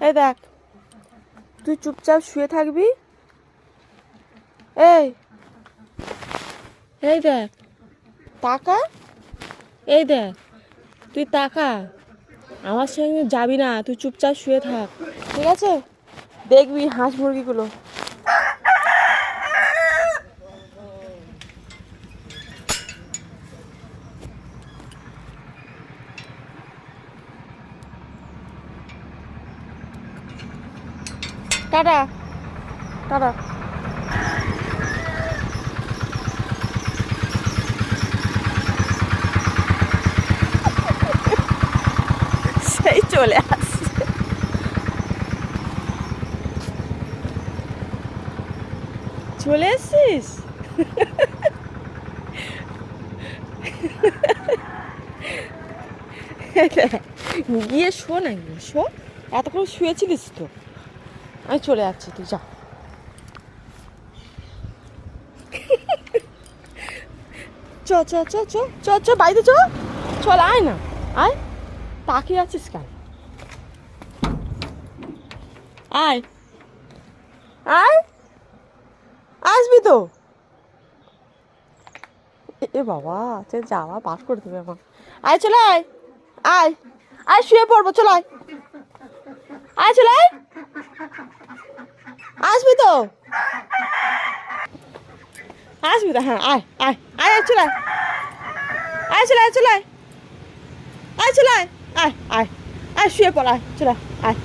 এই দেখ, তুই চুপচাপ শুয়ে থাকবি। এই এই দেখ, তাকা। এই দেখ, তুই তাকা, আমার সঙ্গে যাবি না, তুই চুপচাপ শুয়ে থাক, ঠিক আছে? দেখবি হাঁস মুরগিগুলো। Tata tata. সেই চলে আসছে। চলে এসছিস? গিয়ে শো না, গিয়ে শো। এতক্ষণ শুয়েছিলিস তো, আমি চলে যাচ্ছি, তুই যা। চ চ চ চ চ চ বাড়িতে চ, চল আয় না, আয়। তাকিয়ে আছিস কেন? আয় আয়, আসবি তো। এ বাবা, সে যাওয়া পাস করে দেবে এখন। আয় চলে আয়, আয় আয়, শুয়ে পড়বো, চল আয়, আয় চলে আয়, আসবি তো, আসবি তো, হ্যাঁ আয় আয় আয়, আয় চলে আয়, আয় চলে আয়, চলে আয়, আয় চলে আয়, আয় আয় আয়, শুয়ে পড়, আয় চলে আয়।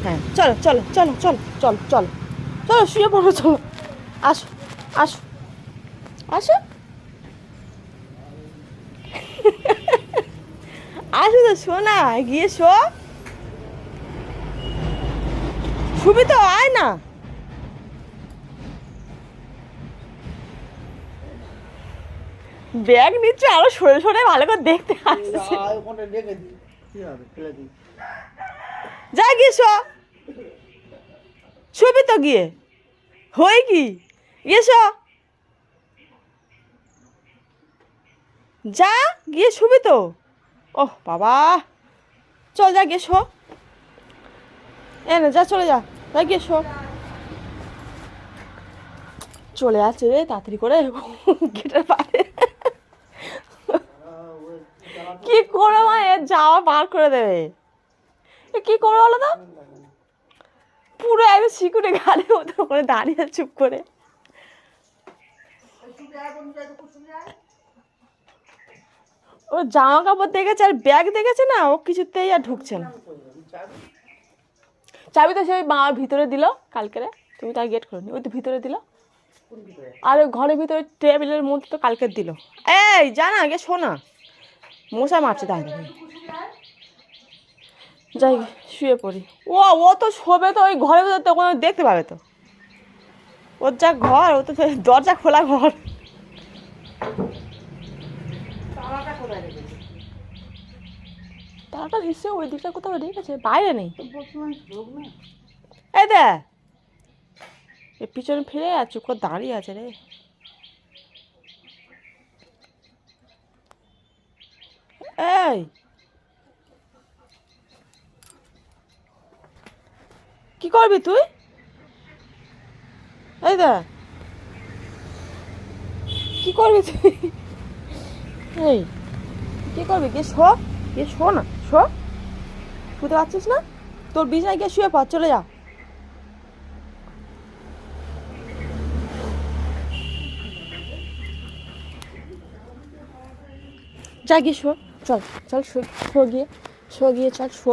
হ্যাঁ চলো চলো চলো চলো চলো চলো চলো, শুয়ে পড়ো, চলো, আসো আসো আসো, আসো তো, শো না, গিয়ে শো। শুবি তো, আয় না। ব্যাগ নিচ্ছে, আরো সরে সরে ভালো করে দেখতে আসছে। যা গিয়ে শো, শুবি তো গিয়ে, হই কি, গিয়ে শো, যা গিয়ে শুবি তো। ওহ বাবা, চল যা গিয়ে শো, এ না যা, চলে যা, যা গিয়ে শো। চলে আসছে রে, তাড়াতাড়ি করে গেটের পারে। কি করে এর যাওয়া বার করে দেবে, কি করে বলো তো? পুরো একদম সিকিউরিটি গার্ডের মতো করে দাঁড়িয়ে চুপ করে। ও জামা কাপড় দেখেছে আর ব্যাগ দেখেছে না, ও কিছুতেই আর ঢুকছে না। চাবি তো সেই মা ভিতরে দিল কালকে, তুমি তাই গেট করো নি, ওই তো ভিতরে দিল। আর ওই ঘরের ভিতরে টেবিলের মধ্যে তো কালকে দিল। এই জানা আগে শোনা, মশা মারছে, তাই যাই শুয়ে পড়ি। ও ও তো শোবে তো ওই ঘরের ভিতরে, তো কোনো দেখতে পাবে তো, ওর যা ঘর, ও তো দরজা খোলা ঘর। তারাটা নিশ্চয়ই ওই দিকটা কোথাও রেখেছে, বাইরে নেই। এই দে, এ পিছনে ফিরে আর চুপ করে দাঁড়িয়ে আছে রে। এই কি করবি তুই? এই দে, কি করবি তুই? এই কি করবি, গিয়ে শো, গিয়ে শো না, শো। শুতে পারছিস না? তোর বিছানায় গিয়ে শুয়ে পড়, চলে যা। যা গিয়ে শো, চল চল, শো, শো গিয়ে, শো গিয়ে, চল শো।